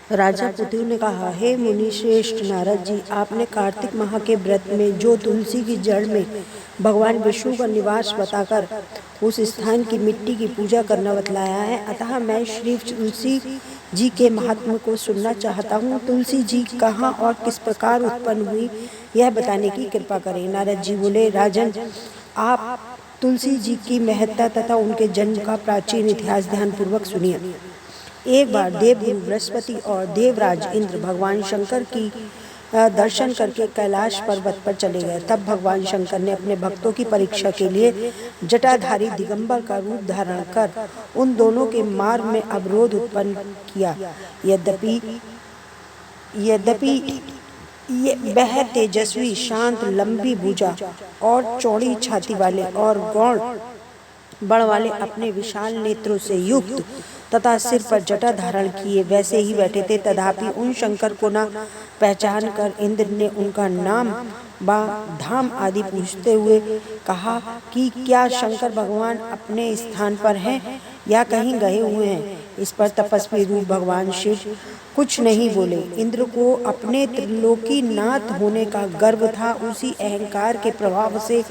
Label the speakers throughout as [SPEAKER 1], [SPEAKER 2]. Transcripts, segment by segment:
[SPEAKER 1] राजा पृथु ने कहा, हे मुनि श्रेष्ठ नारद जी, आपने कार्तिक माह के व्रत में जो तुलसी की जड़ में भगवान विष्णु का निवास बताकर उस स्थान की मिट्टी की पूजा करना बतलाया है, अतः मैं श्री तुलसी जी के महात्म्य को सुनना चाहता हूँ। तुलसी जी कहाँ और किस प्रकार उत्पन्न हुई, यह बताने की कृपा करें। नारद जी बोले, राजन, आप तुलसी जी की महत्ता तथा उनके जन्म का प्राचीन इतिहास ध्यानपूर्वक सुनिए। एक बार देवगुरु बृहस्पति और देवराज इंद्र भगवान शंकर की दर्शन करके कैलाश पर्वत पर चले गए। तब भगवान शंकर ने अपने भक्तों की परीक्षा के लिए जटाधारी दिगंबर का रूप धारण कर उन दोनों के मार्ग में अवरोध उत्पन्न किया। यद्यपि वह तेजस्वी, शांत, लंबी भुजा और चौड़ी छाती वाले और गौण बड़ वाले अपने विशाल नेत्रों से युक्त तथा सिर पर जटा धारण किए वैसे ही बैठे थे। तथापि उन शंकर को न पहचान कर इंद्र ने उनका नाम व धाम आदि पूछते हुए कहा कि क्या शंकर भगवान अपने स्थान पर हैं या कहीं गए हुए हैं। इस पर तपस्वी रूप भगवान शिव कुछ नहीं बोले। इंद्र को अपने त्रिलोकी नाथ होने का गर्व था। उसी अहंकार के प्रभाव से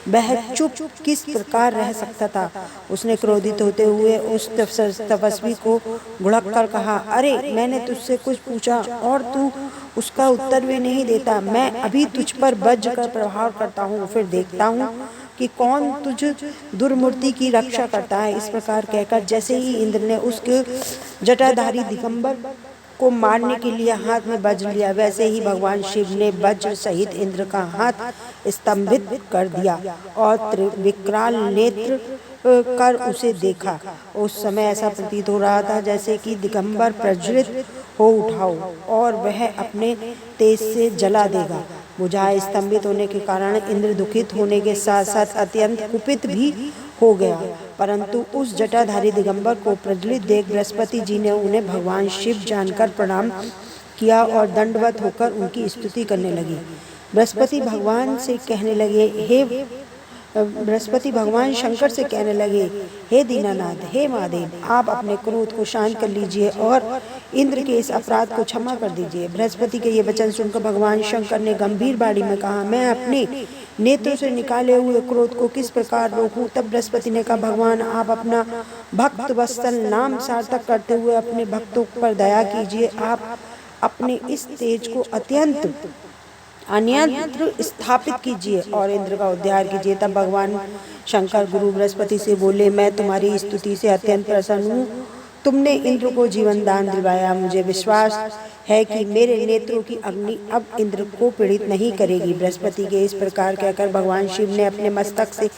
[SPEAKER 1] वह चुप किस प्रकार रह सकता था। उसने क्रोधित होते हुए उस तपस्वी को घुड़क कर कहा, अरे, मैंने तुझसे कुछ पूछा और तू उसका उत्तर भी नहीं देता। मैं अभी तुझ पर वज्र का प्रहार करता हूँ, फिर देखता हूँ कि कौन तुझ दुर्मूर्ति की रक्षा करता है। इस प्रकार कहकर जैसे ही इंद्र ने उसके जटाधारी दिगंबर को मारने के लिए हाथ में वज्र लिया, वैसे ही भगवान शिव ने वज्र सहित इंद्र का हाथ स्तंभित कर दिया और विकराल नेत्र कर उसे देखा। उस समय ऐसा प्रतीत हो रहा था जैसे कि दिगंबर प्रज्वलित हो उठा हो और वह अपने तेज से जला देगा। बुझाए स्तंभित होने के कारण इंद्र दुखित होने के साथ साथ अत्यंत कुपित भी हो गया। परंतु उस जटाधारी दिगंबर को प्रज्वलित देख बृहस्पति जी ने उन्हें भगवान शिव जानकर प्रणाम किया और दंडवत होकर उनकी स्तुति करने लगे। बृहस्पति भगवान शंकर से कहने लगे, हे दीनानाथ, हे महादेव, आप अपने क्रोध को शांत कर लीजिए और इंद्र के इस अपराध को क्षमा कर दीजिए। बृहस्पति के ये वचन सुनकर भगवान शंकर ने गंभीर वाणी में कहा, मैं अपने नेत्रों से निकाले हुए क्रोध को किस प्रकार रोकूं। तब बृहस्पति ने कहा, भगवान, आप अपना भक्त वत्सल नाम सार्थक करते हुए अपने भक्तों पर दया कीजिए। आप अपने इस तेज को अन्यत्र स्थापित कीजिए और इंद्र का उद्धार कीजिए। तब भगवान शंकर गुरु बृहस्पति से बोले, मैं तुम्हारी स्तुति से अत्यंत प्रसन्न हूँ। तुमने इंद्र को जीवन दान दिलवाया। मुझे विश्वास है कि मेरे नेत्रों की अग्नि अब इंद्र को पीड़ित नहीं करेगी। बृहस्पति के इस प्रकार कहकर भगवान शिव ने अपने मस्तक से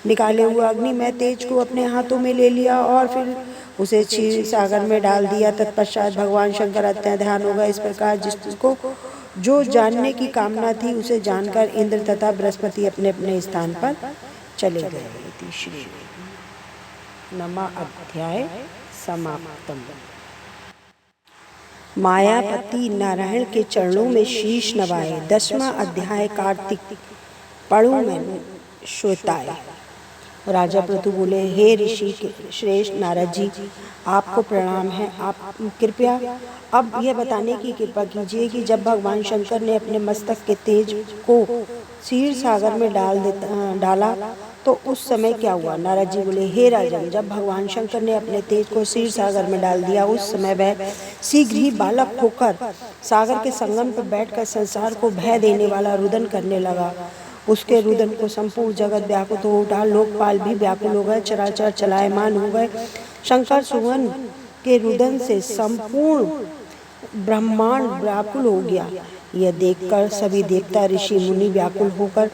[SPEAKER 1] निकाले हुए अग्निमय तेज को अपने हाथों में ले लिया और फिर उसे क्षीर सागर में डाल दिया। तत्पश्चात भगवान शंकर अत्यंत ध्यान हो गए। इस प्रकार जिसको जो जानने की कामना थी उसे जानकर इंद्र तथा बृहस्पति अपने अपने स्थान पर चले गए। श्री नमा अध्याय समाप्तम। मायापति नारायण के चरणों में शीश नवाए। 10वां अध्याय कार्तिक पढ़ू मैंने श्रोताए। राजा पृथु बोले, हे ऋषि श्रेष्ठ नारद जी, आपको प्रणाम है। आप कृपया अब यह बताने की कृपा कीजिए कि जब भगवान शंकर ने अपने मस्तक के तेज को क्षीर सागर में डाला तो उस समय क्या हुआ। नारद जी बोले, हे राजन, जब भगवान शंकर ने अपने तेज को क्षीर सागर में डाल दिया उस समय वह शीघ्र ही बालक होकर सागर के संगम पर बैठकर संसार को भय देने वाला रुदन करने लगा। उसके रुदन को संपूर्ण जगत व्याकुल हो उठा। लोकपाल भी व्याकुल हो गए, चराचर चलायमान हो गए। शंकर सुवन के रुदन से संपूर्ण ब्रह्मांड व्याकुल हो गया। यह देखकर सभी देवता, ऋषि, मुनि व्याकुल होकर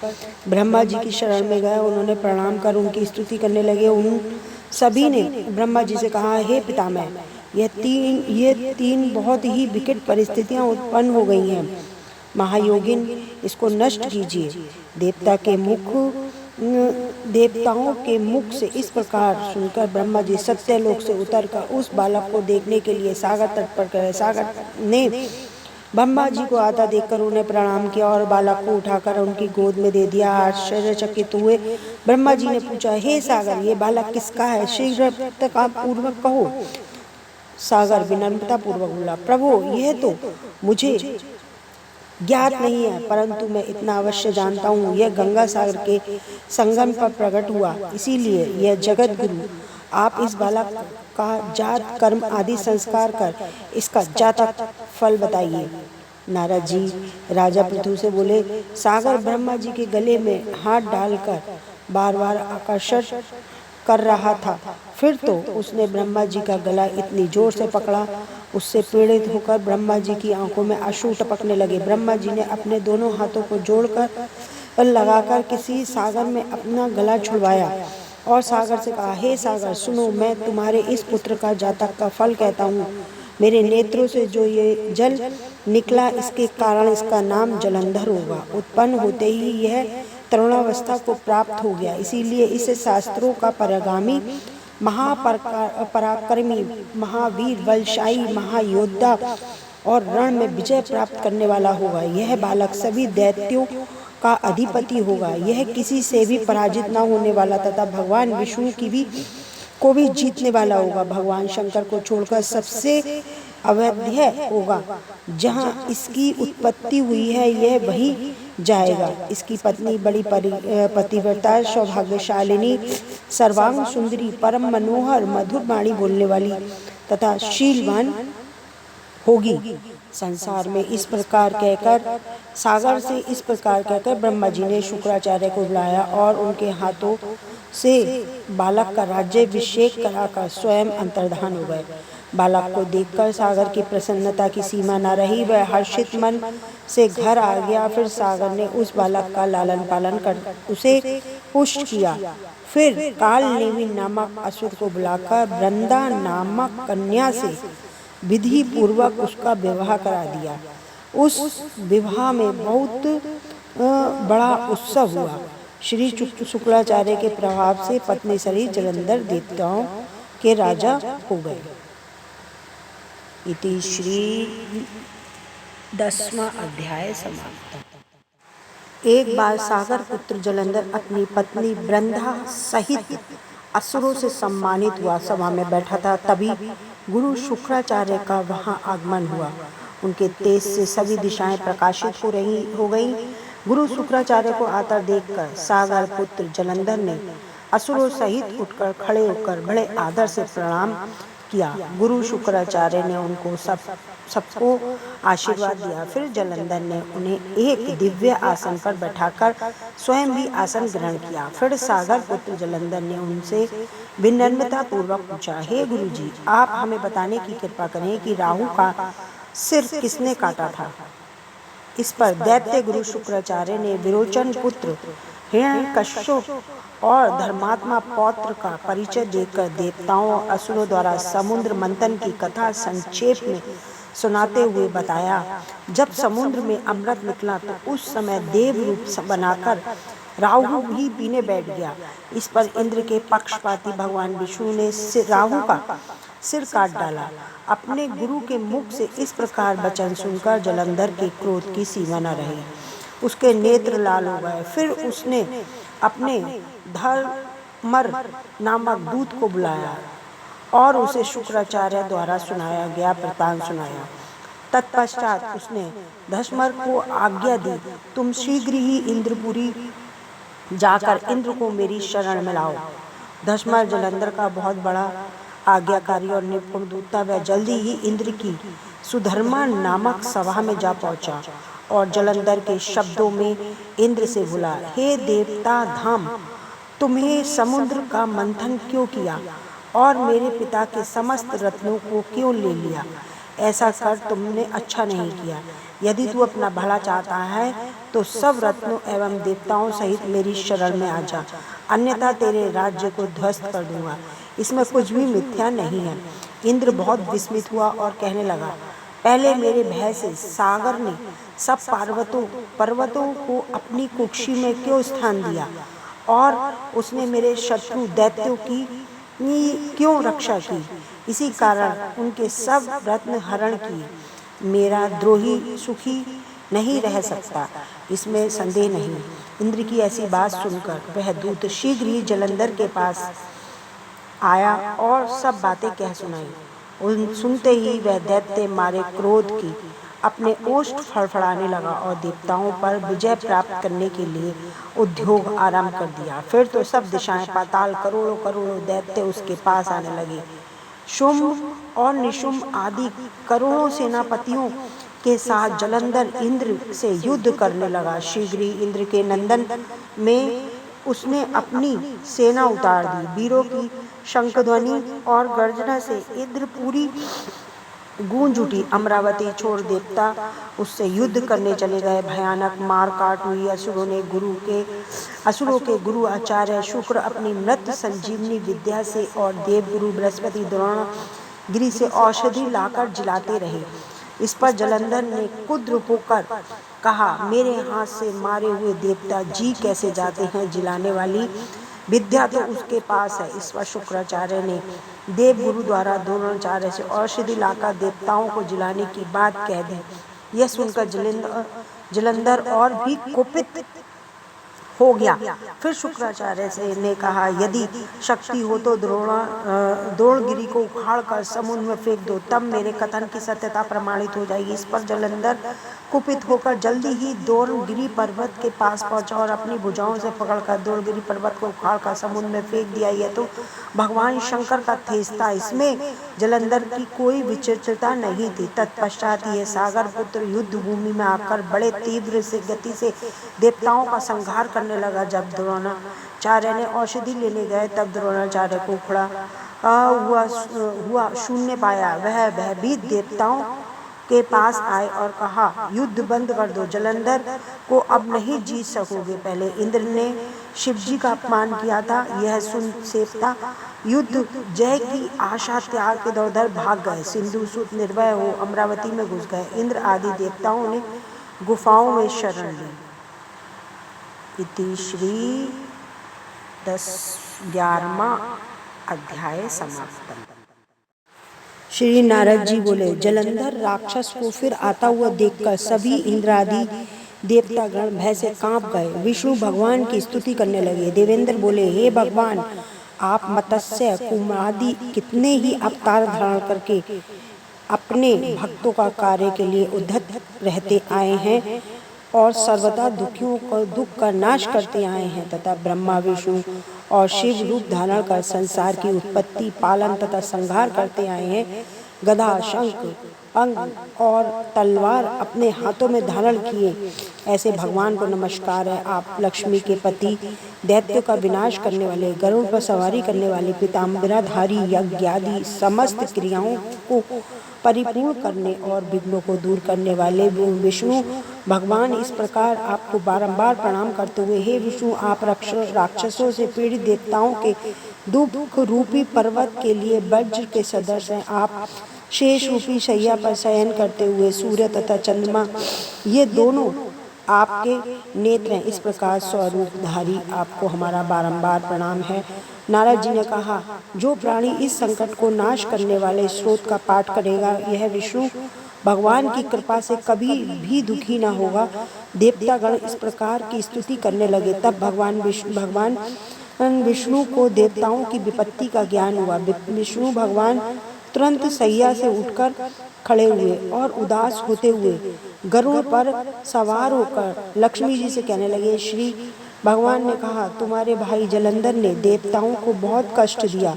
[SPEAKER 1] ब्रह्मा जी की शरण में गए। उन्होंने प्रणाम कर उनकी स्तुति करने लगे। उन सभी ने ब्रह्मा जी से कहा, हे पितामह, ये तीन बहुत ही विकट परिस्थितियां उत्पन्न हो गई हैं। महायोगिन, इसको नष्ट कीजिए। देवताओं के मुख से इस प्रकार सुनकर ब्रह्मा जी सत्यलोक से उतरकर उस बालक को देखने के लिए सागर तट पर गए। सागर ने ब्रह्मा जी को आता देखकर उन्हें प्रणाम किया और बालक को उठाकर उनकी गोद में दे दिया। आश्चर्यचकित हुए ब्रह्मा जी ने पूछा, हे सागर, ये बालक किसका है? शीघ्र तक आप पूर्वक कहो। सागर विनम्रता पूर्वक बोला, प्रभु यह तो मुझे ज्ञात नहीं है, परंतु मैं इतना अवश्य जानता हूँ, यह गंगा सागर के संगम पर प्रकट हुआ, इसीलिए यह जगत गुरु, आप इस बालक का जात कर्म आदि संस्कार कर इसका जातक फल बताइए। नारद जी राजा पृथु से बोले, सागर ब्रह्मा जी के गले में हाथ डालकर बार बार आकर्षण कर रहा था, फिर तो उसने ब्रह्मा जी का गला इतनी जोर से पकड़ा, उससे पीड़ित होकर ब्रह्मा जी की आंखों में आंसू टपकने लगे। ब्रह्मा जी ने अपने दोनों हाथों को जोड़कर लगाकर किसी सागर में अपना गला छुड़वाया और सागर से कहा, हे सागर सुनो, मैं तुम्हारे इस पुत्र का जातक का फल कहता हूँ। मेरे नेत्रों से जो ये जल निकला, इसके कारण इसका नाम जलंधर होगा। उत्पन्न होते ही यह तरुणावस्था को प्राप्त हो गया, इसीलिए इसे शास्त्रों का परगामी, महापराक्रमी, महावीर, बलशाली, महायोद्धा और रण में विजय प्राप्त करने वाला होगा। यह बालक सभी दैत्यों का अधिपति होगा। यह किसी से भी पराजित न होने वाला तथा भगवान विष्णु को भी जीतने वाला होगा। भगवान शंकर को छोड़कर सबसे अवैध होगा। जहाँ इसकी उत्पत्ति हुई है यह वहीं जाएगा। इसकी पत्नी बड़ी पतिव्रता, सौभाग्यशालिनी, सर्वांग सुंदरी, परम मनोहर, मधुर वाणी बोलने वाली तथा शीलवान होगी। संसार में इस प्रकार कहकर, सागर से इस प्रकार कहकर ब्रह्मा जी ने शुक्राचार्य को बुलाया और उनके हाथों से बालक का राज्याभिषेक कराकर स्वयं अंतर्धान हो गए। बालक को देखकर सागर की प्रसन्नता की सीमा न रही, वह हर्षित मन से घर आ गया। फिर सागर ने उस बालक का लालन पालन कर उसे पुष्ट किया। फिर काल नेमि नामक असुर को बुलाकर वृंदा नामक कन्या से विधि पूर्वक उसका विवाह करा दिया। उस विवाह में बहुत बड़ा उत्सव हुआ। श्री शुक्राचार्य के प्रभाव से पत्नी शरीर जलंधर देवताओं के राजा हो गए। इति श्री 10वां अध्याय समाप्त। एक बार सागर पुत्र जलंधर अपनी पत्नी वृंदा सहित असुरों से सम्मानित हुआ सभा में बैठा था, तभी गुरु शुक्राचार्य का वहां आगमन हुआ। उनके तेज से सभी दिशाएं प्रकाशित हो गईं। गुरु शुक्राचार्य को आता देखकर सागर पुत्र जलंधर ने असुरों सहित उठकर खड़े होकर बड़े आदर से प्रणाम किया। गुरु शुक्राचार्य ने उनको सबको आशीर्वाद दिया। फिर जलंधर ने उन्हें एक दिव्य आसन पर बैठाकर स्वयं भी आसन ग्रहण किया। फिर सागर पुत्र जलंधर ने उनसे विनम्रता पूर्वक पूछा, हे गुरु जी, आप हमें बताने की कृपा करें कि राहु का सिर किसने काटा था। इस पर दैत्य गुरु शुक्राचार्य ने विरोचन पुत्र हिरण्यकश्यप और धर्मात्मा पौत्र का परिचय देकर देवताओं और असुरों द्वारा समुद्र मंथन की कथा संक्षेप में सुनाते हुए बताया। जब समुद्र में अमृत निकला तो उस समय देव रूप बनाकर राहु भी पीने बैठ गया। इस पर इंद्र के पक्षपाती भगवान विष्णु ने राहु का सिर काट डाला। अपने गुरु के मुख से इस प्रकार वचन सुनकर जलंधर के क्रोध की सीमा न रही, उसके नेत्र लाल हो गए। फिर उसने अपने धर्मर नामक दूत को बुलाया और उसे शुक्राचार्य द्वारा सुनाया गया वृत्तांत सुनाया। तत्पश्चात उसने धर्मर को आज्ञा दी, तुम शीघ्र ही इंद्रपुरी जाकर इंद्र को मेरी शरण में लाओ। धर्मर जलंधर का बहुत बड़ा आज्ञाकारी और निपुण दूत था। वह जल्दी ही इंद्र की सुधर्मा नामक सभा में जा पहुंचा और जलंधर के शब्दों में इंद्र से बोला, हे देवता धाम, तुम्हें समुद्र का मंथन क्यों किया और मेरे पिता के समस्त रत्नों को क्यों ले लिया? ऐसा कर तुमने अच्छा नहीं किया। यदि तू अपना भला चाहता है तो सब रत्नों एवं देवताओं सहित मेरी शरण में आ जा, अन्यथा तेरे राज्य को ध्वस्त कर दूंगा। इसमें कुछ भी मिथ्या नहीं है। इंद्र बहुत विस्मित हुआ और कहने लगा, पहले मेरे भय से सागर ने सब पर्वतों को अपनी कुक्षी में क्यों स्थान दिया और उसने मेरे शत्रु दैत्यों की क्यों रक्षा की? इसी कारण उनके सब रत्न हरण किए। मेरा द्रोही सुखी नहीं रह सकता, इसमें संदेह नहीं। इंद्र की ऐसी बात सुनकर वह दूत शीघ्र ही जलंधर के पास आया और सब बातें कह सुनाई। उन सुनते ही वह दैत्य मारे क्रोध की अपने ओष्ठ फड़फड़ाने लगा और देवताओं पर विजय प्राप्त करने के लिए उद्योग आरंभ कर दिया। फिर तो सब दिशाएं पाताल करोड़ों करोड़ों दैत्य उसके पास आने लगे। शुंभ और निशुंभ आदि करोड़ों सेनापतियों के साथ जलंधर इंद्र से युद्ध करने लगा। शीघ्र ही इंद्र के नंदन में उसने अपनी सेना उतार दी। वीरों की शंखध्वनि और गर्जना से इंद्र पूरी गूंज उठी। अमरावती छोड़ देवता उससे युद्ध करने चले गए। भयानक मार काट हुई। असुरों के गुरु आचार्य शुक्र अपनी मृत संजीवनी विद्या से और देवगुरु बृहस्पति द्रोणगिरि से औषधि लाकर जिलाते रहे। इस पर जलंधर ने कुद्र होकर कहा, मेरे हाथ से मारे हुए देवता जी कैसे जाते हैं? जिलाने वाली विद्या तो उसके पास है। इस पर शुक्राचार्य ने देवगुरु द्वारा द्रोणाचार्य से औषधि लाकर देवताओं को जिलाने की बात कह दी। यह सुनकर जलंधर और भी कुपित हो गया। फिर शुक्राचार्य से ने कहा, यदि शक्ति हो तो द्रोणगिरि को उखाड़कर समुद्र में फेंक दो, तब मेरे कथन की सत्यता प्रमाणित हो जाएगी। इस पर जलंधर कुपित होकर जल्दी ही द्रोणगिरि पर्वत के पास पहुंचा और अपनी भुजाओं से पकड़कर द्रोणगिरि पर्वत को उखाड़कर समुद्र में फेंक दिया। यह तो भगवान शंकर का तेज था, इसमें जलंधर की कोई विचित्रता नहीं थी। तत्पश्चात यह सागर पुत्र युद्ध भूमि में आकर बड़े तीव्र से गति से देवताओं का संहार करने लगा। जब द्रोणाचार्य ने औषधि लेने गए तब द्रोणाचार्य को उखड़ा हुआ शून्य पाया। वह भयभीत देवताओं के पास आए और कहा, युद्ध बंद कर दो, जलंधर को अब नहीं जीत सकोगे। पहले इंद्र ने शिवजी का अपमान किया था। यह सुन सेवता युद्ध जय की आशा त्याग के दौड़ भाग गए। सिंधु सुत निर्भय हो अमरावती में घुस गए। इंद्र आदि देवताओं ने गुफाओं में शरण ली। इति श्री 11वां अध्याय समाप्त। श्री नारद जी बोले, जलंधर राक्षस को फिर आता हुआ देखकर सभी इंद्रादि देवतागण भय से कांप गए। विष्णु भगवान की स्तुति करने लगे। देवेंद्र बोले, हे भगवान, आप मत्स्य कुमादि कितने ही अवतार धारण करके अपने भक्तों का कार्य के लिए उद्धत रहते आए हैं और सर्वदा दुखियों को दुख का नाश करते आए हैं तथा ब्रह्मा विष्णु और शिव रूप धारण कर संसार की उत्पत्ति पालन तथा संहार करते आए हैं। गदा शंख अंग और तलवार अपने हाथों में धारण किए ऐसे भगवान को नमस्कार है। आप लक्ष्मी के पति, दैत्यों का विनाश करने वाले, गरुड़ पर सवारी करने वाले, पीताम्बराधारी, यज्ञ आदि समस्त क्रियाओं को परिपूर्ण करने और विघ्नों को दूर करने वाले विष्णु भगवान, इस प्रकार आपको बारंबार प्रणाम करते हुए, हे विष्णु, आप राक्षसों से पीड़ित देवताओं के दुख रूपी पर्वत के लिए वज्र के सदृश हैं। आप शेष रूपी शैया पर शयन करते हुए सूर्य तथा चंद्रमा ये दोनों आपके नेत्र हैं। इस प्रकार स्वरूपधारी आपको हमारा बारंबार प्रणाम है। नारद जी ने कहा, जो प्राणी इस संकट को नाश करने वाले स्रोत का पाठ करेगा, यह विष्णु भगवान की कृपा से कभी भी दुखी न होगा। देवतागण इस प्रकार की स्तुति करने लगे। तब भगवान विष्णु को देवताओं की विपत्ति का ज्ञान हुआ। विष्णु भगवान तुरंत सैया से उठकर खड़े हुए और उदास होते हुए गरुड़ पर सवार होकर लक्ष्मी जी से कहने लगे। श्री भगवान ने कहा, तुम्हारे भाई जलंधर ने देवताओं को बहुत कष्ट दिया।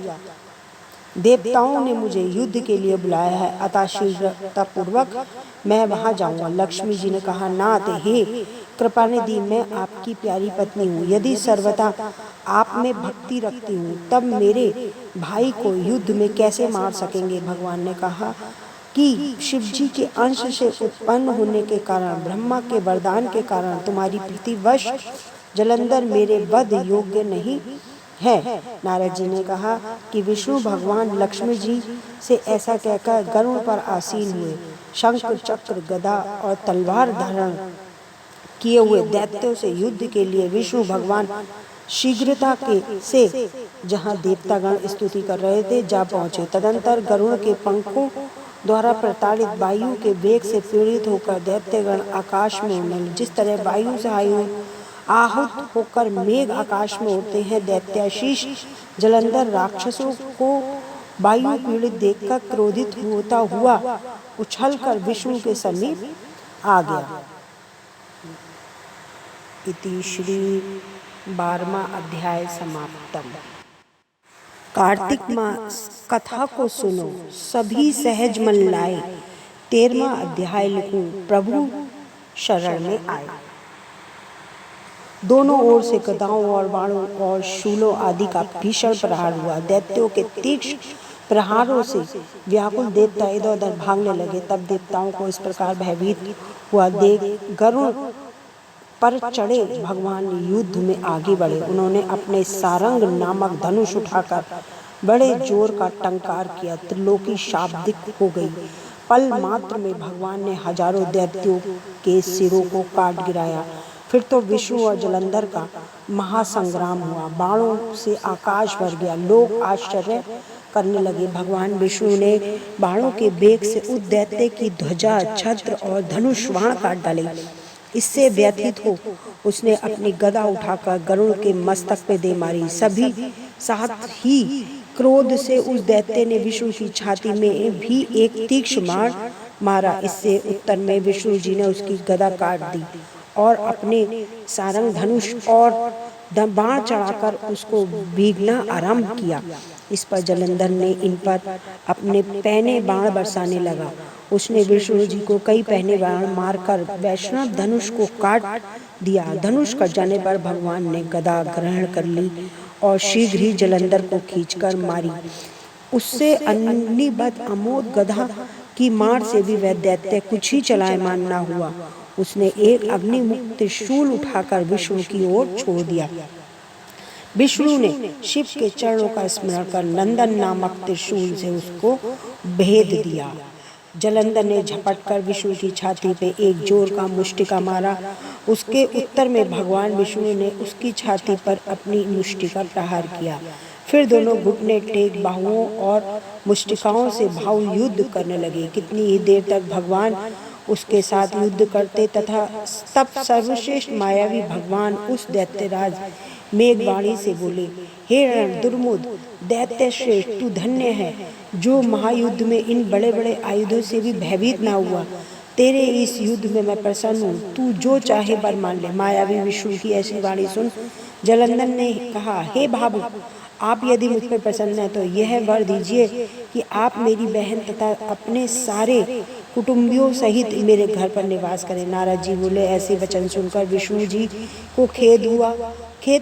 [SPEAKER 1] देवताओं ने मुझे युद्ध के लिए बुलाया है, अतः शीघ्रतापूर्वक मैं वहां जाऊंगा। लक्ष्मी जी ने कहा, नाथ, हे कृपा निधि, मैं आपकी प्यारी पत्नी हूँ। यदि सर्वथा आप में भक्ति रखती हूँ, तब मेरे भाई को युद्ध में कैसे मार सकेंगे? भगवान ने कहा कि शिवजी के अंश से उत्पन्न होने के कारण, ब्रह्मा के वरदान के कारण तुम्हारी प्रीतिवश जलंधर मेरे वध योग्य नहीं है। नारद जी ने कहा कि विष्णु भगवान लक्ष्मी जी से ऐसा कहकर गरुड़ पर आसीन हुए। शंख चक्र गदा और तलवार धारण किए हुए दैत्यों से युद्ध के लिए विष्णु भगवान शीघ्रता से जहां देवतागण स्तुति कर रहे थे जा पहुंचे। तदंतर गरुड़ के पंखों द्वारा प्रताड़ित वायु के वेग से पीड़ित होकर दैत्यगण आकाश में उड़ने लगे। जिस तरह वायु से आहूत होकर मेघ आकाश में उड़ते हैं, दैत्याशीष जलंधर राक्षसों को वायु पीड़ित देखकर क्रोधित होता हुआ उछलकर विष्णु के समीप आ गया। इति श्री 12वां अध्याय समाप्तम। कार्तिक मास कथा को सुनो, सभी सहज मन लाए। 13वां अध्याय लिखूं, प्रभु शरण में आए। दोनों ओर से गदाओं और बाणों और शूलों आदि का भीषण प्रहार हुआ। दैत्यों के तीक्ष्ण प्रहारों से व्याकुल देवता इधर उधर भागने लगे। तब देवताओं को इस प्रकार भयभीत हुआ देख गरुड़ पर चढ़े भगवान युद्ध में आगे बढ़े। उन्होंने अपने सारंग नामक धनुष उठाकर बड़े जोर का टंकार किया। त्रिलोकी शाब्दिक हो गई। पल मात्र में भगवान ने हजारों दैत्यों के सिरों को काट गिराया। फिर तो विष्णु और जलंधर का महासंग्राम हुआ। बाणों से आकाश भर गया। लोग आश्चर्य करने लगे। भगवान विष्णु ने बाणों के बेग से उस दैत्य की ध्वजा, छत्र और धनुष बाण काट डाले। इससे व्यथित हो उसने अपनी गदा उठाकर गरुड़ के मस्तक पे दे मारी। सभी साथ ही क्रोध से उस दैत्य ने विष्णु की छाती में भी एक तीक्ष्ण बाण मारा। इससे उत्तर में विष्णु जी ने उसकी गदा काट दी और अपने सारंग धनुष और बाण चढ़ाकर उसको भीगना आरंभ किया। इस पर जलंधर ने इन पर अपने पहने बाण बरसाने लगा। उसने विष्णु जी को कई पहने बाण मारकर वैष्णव धनुष को काट दिया। धनुष कट जाने पर भगवान ने गदा ग्रहण कर ली और शीघ्र ही जलंधर को खींचकर मारी। उससे अन्नीबद्ध अमोद गदा की मार से भी वह दैत्य कुछ ही चलायमान न हुआ। उसने एक अग्निमुक्त त्रिशूल उठाकर विष्णु की ओर छोड़ दिया। विष्णु ने शिव के चरणों का स्मरण कर नंदन नामक त्रिशूल से उसको भेद दिया। जलंधर ने झपटकर विष्णु की छाती पे एक जोर का मुष्टिका मारा। उसके उत्तर में भगवान विष्णु ने उसकी छाती पर अपनी मुष्टि का प्रहार किया। फिर दोनों घुटने टेक बाहुओं और मुष्टिकाओं से भाव युद्ध करने लगे। कितनी ही देर तक भगवान उसके साथ युद्ध करते तथा तब सर्वश्रेष्ठ मायावी भगवान उस दैत्यराज मेघवाणी से बोले, हे रण दुर्मुद दैत्य श्रेष्ठ, तू धन्य है जो महायुद्ध में इन बड़े बड़े आयुधों से भी भयभीत ना हुआ। तेरे इस युद्ध में मैं प्रसन्न हूँ, तू जो चाहे वर मान ले। मायावी विष्णु की ऐसी वाणी सुन जलंधर ने कहा, हे भावु, आप यदि मुझ पर प्रसन्न हैं तो यह वर दीजिए कि आप मेरी बहन तथा अपने सारे कुटुंबियों सहित मेरे घर पर निवास करें। नारद जी बोले, ऐसे वचन सुनकर विष्णु जी को खेद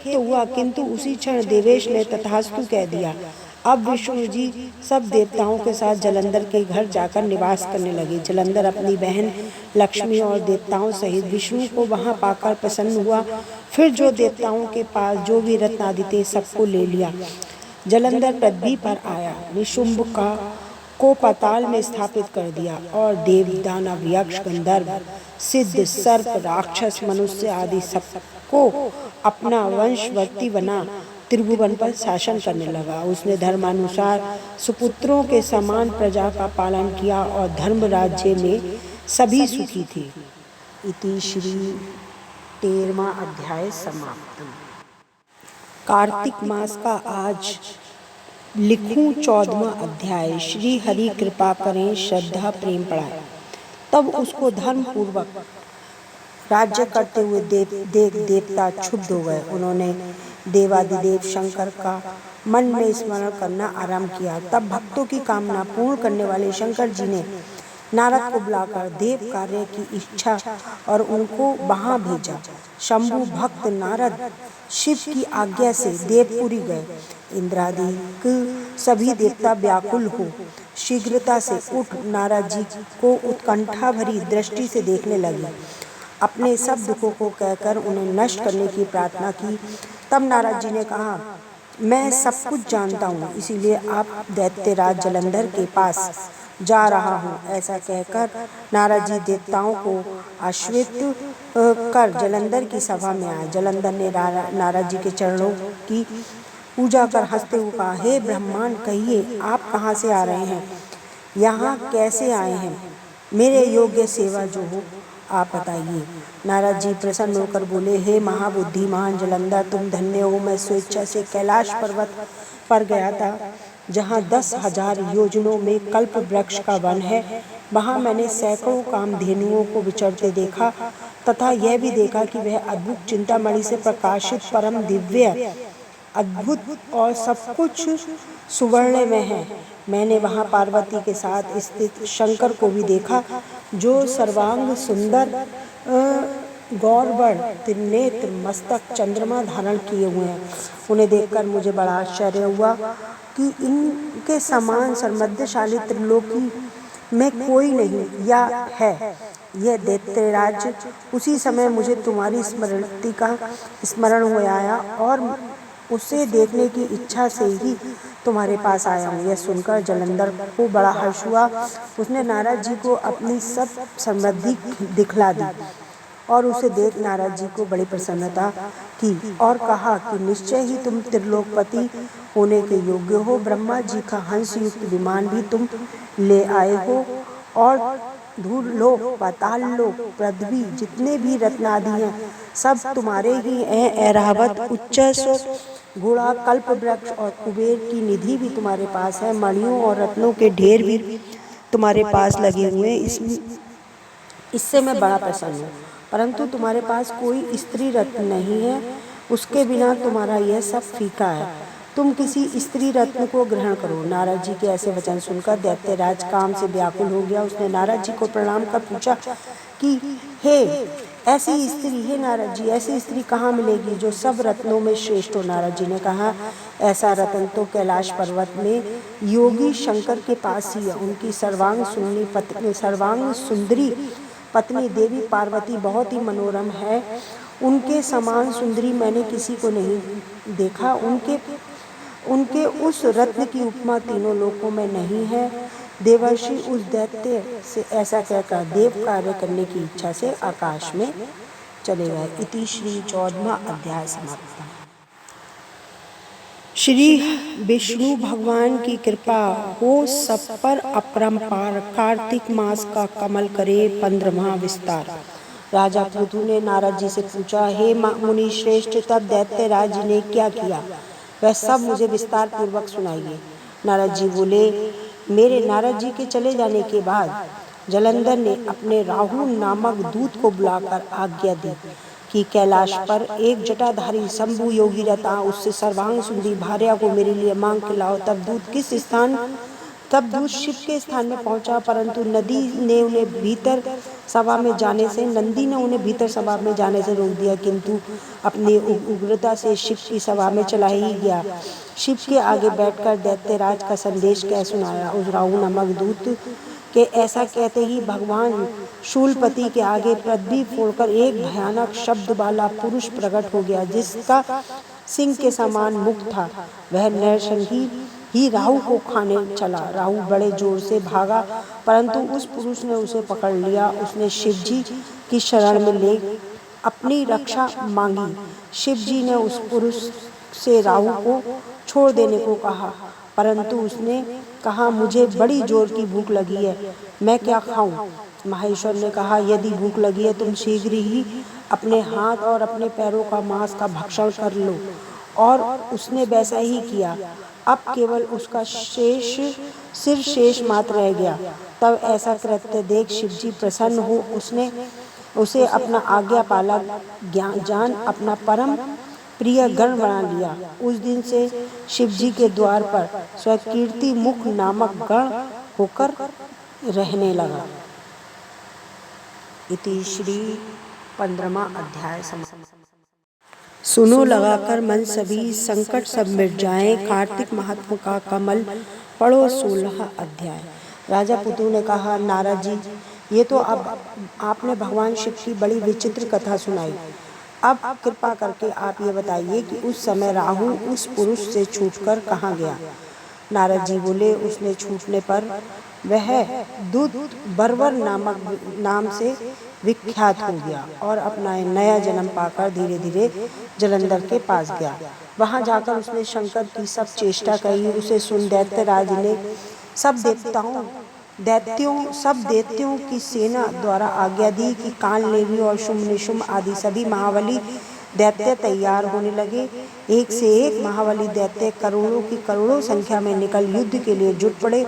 [SPEAKER 1] तो हुआ, किंतु उसी क्षण देवेश ने तथास्तु कह दिया। अब विष्णु जी सब देवताओं के साथ जलंधर के घर जाकर निवास करने लगे। जलंधर अपनी बहन लक्ष्मी और देवताओं सहित विष्णु को वहां पाकर प्रसन्न हुआ। फिर जो देवताओं के पास जो भी रत्न आदि थे सबको ले लिया। जलंधर पृथ्वी पर आया, निशुंभ को पाताल में स्थापित कर दिया और देव दानव यक्ष गंधर्व सिद्ध सर्प राक्षस मनुष्य आदि सबको अपना वंशवर्ती बना त्रिभुवन पर शासन करने लगा। उसने धर्मानुसार सुपुत्रों के समान प्रजा का पालन किया और धर्म राज्य में सभी सुखी थे। इति श्री 13वां अध्याय समाप्तम। कार्तिक मास का आज लिखूं 14वां अध्याय। श्री हरि कृपा करें, श्रद्धा प्रेम बढ़ाए। तब उसको धर्म पूर्वक राज्य करते हुए देवता क्षुब्ध हो गए। उन्होंने देवादिदेव शंकर का मन में स्मरण करना आरंभ किया। तब भक्तों की कामना पूर्ण करने वाले शंकर जी ने नारद को बुलाकर देव कार्य की इच्छा और उनको वहां भेजा। शंभु भक्त नारद शिव की आज्ञा से देवपुरी गए। इंद्रादि सभी देवता व्याकुल हो शीघ्रता से उठ नारद जी को उत्कंठा भरी दृष्टि से देखने लगे। अपने सब दुखों को कहकर उन्हें नष्ट करने की प्रार्थना की। तब नारद जी ने कहा, मैं सब कुछ जानता हूँ, इसीलिए आप दैत्यराज जलंधर के पास जा रहा हूँ। ऐसा कहकर नारद जी देवताओं को आश्रित कर जलंधर की सभा में आए। जलंधर ने नारद जी के चरणों की पूजा कर हंसते हुए कहा, हे ब्रह्मांड, कहिए आप कहाँ से आ रहे हैं, यहाँ कैसे आए हैं, मेरे योग्य सेवा जो हो आप बताइए। नारद जी प्रसन्न होकर बोले, हे महाबुद्धिमान जलंधर, तुम धन्य हो। मैं स्वेच्छा से कैलाश पर्वत पर गया था। जहाँ 10,000 योजनों में कल्प वृक्ष का वन है, वहाँ मैंने सैकड़ों कामधेनुओं को विचरते देखा तथा यह भी देखा कि वह अद्भुत चिंतामणि से प्रकाशित परम दिव्य अद्भुत और सब कुछ सुवर्ण में है। मैंने वहाँ पार्वती के साथ स्थित शंकर को भी देखा, जो सर्वांग सुंदर गौरवर्ण त्रिनेत्र मस्तक चंद्रमा धारण किए हुए हैं। उन्हें देखकर मुझे बड़ा आश्चर्य हुआ कि इनके समान सर्वमध्यशाली त्रिलोकी में कोई नहीं या है। यह दैत्यराज, उसी समय मुझे तुम्हारी स्मृति का स्मरण हो आया और उसे देखने की इच्छा से ही तुम्हारे पास आया हूँ। यह सुनकर जलंधर को बड़ा हर्ष हुआ। उसने नारद जी को अपनी सब समृद्धि दिखला दी और उसे देख नारद जी को बड़ी प्रसन्नता की और कहा कि निश्चय ही तुम त्रिलोकपति होने के योग्य हो। ब्रह्मा जी का हंस युक्त विमान भी तुम ले आए हो और धूलोक, पाताल लोक, पृथ्वी, जितने भी रत्न आदि हैं, सब तुम्हारे ही हैं। ऐरावत, उच्चस्व, घोड़ा, कल्प वृक्ष और कुबेर की निधि भी तुम्हारे पास है। मणियों और रत्नों के ढेर भी तुम्हारे पास लगे हुए हैं। इससे मैं बड़ा प्रसन्न हूँ, परंतु तुम्हारे पास कोई स्त्री रत्न नहीं है। उसके बिना तुम्हारा यह सब फीका है। तुम किसी स्त्री रत्न को ग्रहण करो। नारद जी के ऐसे वचन सुनकर दैत्यराज काम से व्याकुल हो गया। उसने नारद जी को प्रणाम कर पूछा कि हे ऐसी स्त्री, हे नारद जी, ऐसी स्त्री कहाँ मिलेगी जो सब रत्नों में श्रेष्ठ हो। नारद जी ने कहा, ऐसा रत्न तो कैलाश पर्वत में योगी शंकर के पास ही है। उनकी सर्वांग सुंदरी पत्नी देवी पार्वती बहुत ही मनोरम है। उनके समान सुंदरी मैंने किसी को नहीं देखा। उनके उस रत्न की उपमा तीनों लोकों में नहीं है। देवर्षि उस दैत्य से ऐसा कहकर देव कार्य करने की इच्छा से आकाश में चले गए। इति श्री 14वां अध्याय समाप्त। श्री विष्णु भगवान की कृपा हो सब पर अपरंपार। कार्तिक मास का कमल करे 15वां विस्तार। राजा पृथु ने नारद जी से पूछा, हे मुनि श्रेष्ठ, तब दैत्यराज ने क्या किया, वह सब मुझे विस्तार पूर्वक सुनाइए। नारद जी बोले, मेरे नारद जी के चले जाने के बाद जलंधर ने अपने राहु नामक दूत को बुलाकर आज्ञा दी कि कैलाश पर एक जटाधारी शंभु योगी रहता, उससे सर्वांग सुंदरी भार्या को मेरे लिए मांग के लाओ। तब दूत शिव के स्थान में पहुंचा, परंतु नंदी ने उन्हें भीतर सभा में जाने से रोक दिया, किंतु अपनी उग्रता से शिव की सभा में चला ही गया। शिव के आगे बैठकर दैत्यराज का संदेश कह सुनाया। उस राहु नामक दूत के ऐसा कहते ही भगवान शूलपति के आगे पृथ्वी फोड़कर एक भयानक शब्द वाला पुरुष प्रकट हो गया, जिसका सिंह के समान मुख था। वह नरसिंही ही राहु को खाने चला। राहु बड़े जोर से भागा, परंतु उस पुरुष ने उसे पकड़ लिया। उसने शिवजी की शरण में ले अपनी रक्षा मांगी। शिवजी ने उस पुरुष से राहु को छोड़ देने को कहा, परंतु उसने कहा, मुझे बड़ी जोर की भूख लगी है, मैं क्या खाऊं। महेश्वर ने कहा, यदि भूख लगी है तुम शीघ्र ही अपने हाथ और अपने पैरों का मांस का भक्षण कर लो। और उसने वैसा ही किया। अब केवल उसका सिर शेष मात्र रह गया। तब ऐसा कृत्य देख शिवजी प्रसन्न हो उसने उसे अपना आज्ञा पालक जान अपना परम प्रिय गण बना लिया। उस दिन से शिवजी के द्वार पर स्वकीर्ति मुख नामक गण होकर रहने लगा। इति श्री 15वां अध्याय समाप्त। सुनो लगाकर मन सभी, संकट सब मिट जाएं, कार्तिक महात्मा का कमल पढ़ो 16 अध्याय। राजा पृथु ने कहा, नारद जी, ये तो अब आपने भगवान शिव की बड़ी विचित्र कथा सुनाई। अब कृपा करके आप ये बताइए कि उस समय राहु उस पुरुष से छूटकर कहाँ गया। नारद जी बोले, उसने छूटने पर वह दूत बर्वर नाम से विख्यात हो गया और अपना नया जन्म पाकर धीरे धीरे जलंधर के पास गया। वहां जाकर उसने शंकर की सब चेष्टा कही। उसे सुन दैत्यराज ने सब दैत्यों की सेना द्वारा आज्ञा दी कि काल नेमी और शुम्भ निशुम्भ आदि सभी महाबली दैत्य तैयार होने लगे। एक से एक महाबली दैत्य करोड़ों की करोड़ों संख्या में निकल युद्ध के लिए जुट पड़े।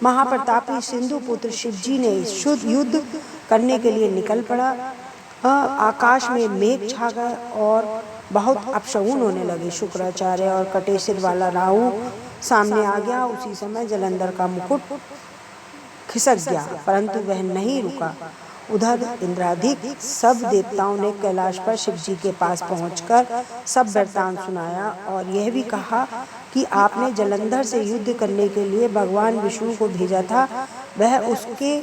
[SPEAKER 1] महाप्रतापी सिंधु पुत्र शिवजी ने शुद्ध युद्ध करने के लिए निकल पड़ा। आकाश में मेघ छा गए और बहुत अपशगुन होने लगे। शुक्राचार्य और कटे सिर वाला राहु सामने आ गया। उसी समय जलंधर का मुकुट खिसक गया, परंतु वह नहीं रुका। उधर इंद्राधिक सब देवताओं ने कैलाश पर शिवजी के पास पहुंचकर सब वृत्तांत सुनाया और यह भी कहा कि आपने जलंधर से युद्ध करने के लिए भगवान विष्णु को भेजा था, वह उसके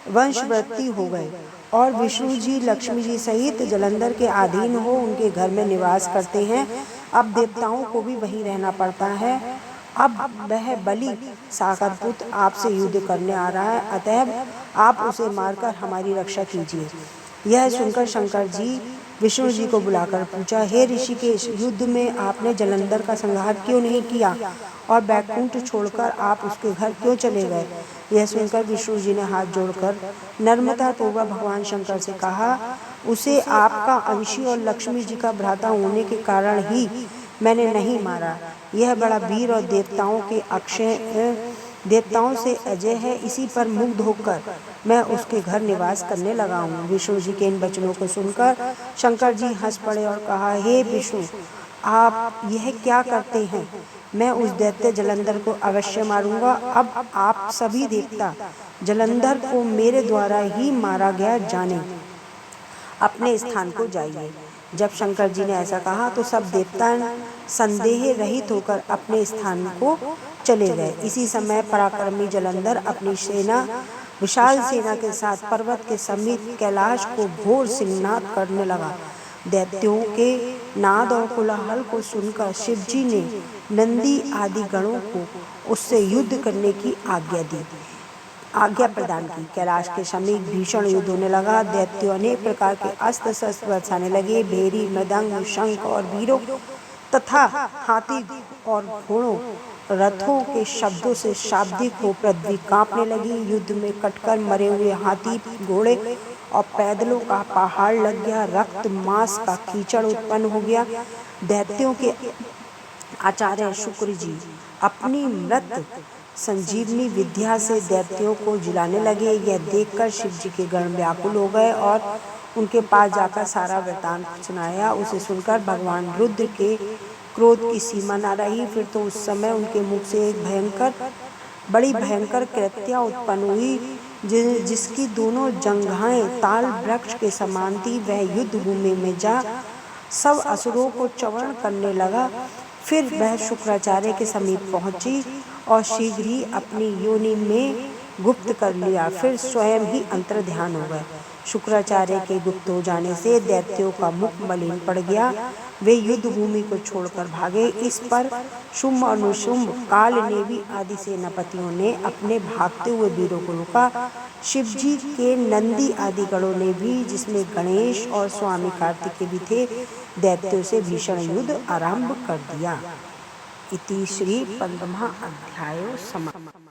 [SPEAKER 1] वंशवृत्ति हो गए और विष्णु जी लक्ष्मी जी सहित जलंधर के अधीन हो उनके घर में निवास करते हैं। अब देवताओं को भी वहीं रहना पड़ता है। अब वह बलि सागर पुत्र आपसे युद्ध करने आ रहा है, अतएव आप उसे मारकर हमारी रक्षा कीजिए। यह सुनकर शंकर जी विष्णु जी को बुलाकर पूछा, हे ऋषिकेश, युद्ध में आपने जलंधर का संहार क्यों नहीं किया और बैकुंठ छोड़कर आप उसके घर क्यों चले गए? यह सुनकर विष्णु जी ने हाथ जोड़कर नम्रता पूर्वक भगवान शंकर से कहा, उसे आपका अंशी और लक्ष्मी जी का भ्राता होने के कारण ही मैंने नहीं मारा। यह बड़ा वीर और देवताओं से अजय है, इसी पर मुग्ध होकर मैं उसके घर निवास करने लगा हूँ। विष्णु जी के इन वचनों को सुनकर शंकर जी हंस पड़े और कहा, हे विष्णु, आप यह क्या करते हैं? मैं उस दैत्य जलंधर को अवश्य मारूंगा। अब आप सभी देवता जलंधर को मेरे द्वारा ही मारा गया जाने, अपने स्थान को जाइए। जब शंकर जी ने ऐसा कहा तो सब देवता संदेह रहित होकर अपने स्थान को चले गए। इसी समय पराक्रमी जलंधर अपनी विशाल सेना के साथ पर्वत के समीप कैलाश को घोर सिंहनाद करने लगा। दैत्यों के नाद और कोलाहल को सुनकर शिवजी ने नंदी आदि गणों को उससे युद्ध करने की आज्ञा प्रदान की। कैलाश के समीप भीषण युद्ध होने लगा। दैत्यों अनेक प्रकार के अस्त्र शस्त्र बरसाने लगे। भेरी, मृदंग, शंख और वीरों तथा हाथी और घोड़ों रथों के शब्दों से शाब्दिक हो पृथ्वी कांपने लगी। युद्ध में कटकर मरे हुए हाथी, घोड़े और पैदलों का पहाड़ लग गया। रक्त मांस का कीचड़ उत्पन्न हो गया। दैत्यों के आचार्य शुक्र जी अपनी मृत संजीवनी विद्या से दैत्यों को जिलाने लगे। यह देखकर शिव जी के गण व्याकुल हो गए और उनके पास जाकर सारा वृतांत सुनाया। उसे सुनकर भगवान रुद्र के क्रोध की सीमा न रही। फिर तो उस समय उनके मुख से एक बड़ी भयंकर कृत्या उत्पन्न हुई, जिसकी दोनों जंघाएं ताल वृक्ष के समान थी। वह युद्ध भूमि में जा सब असुरों को चवर्ण करने लगा। फिर वह शुक्राचार्य के समीप पहुंची और शीघ्र ही अपनी योनि में गुप्त कर लिया। फिर स्वयं ही अंतर ध्यान हो गए। शुक्राचार्य के गुप्त हो जाने से दैत्यों का मुख मलिन पड़ गया। वे युद्ध भूमि को छोड़कर भागे। इस पर शुंभ और निशुंभ, काल नेमी आदि सेनापतियों ने अपने भागते हुए वीरों को रोका। शिवजी के नंदी आदि गणों ने भी, जिसमें गणेश और स्वामी कार्तिकेय भी थे, दैत्यों से भीषण युद्ध आरंभ कर दिया। इति श्री 15वां अध्यायो समाप्त।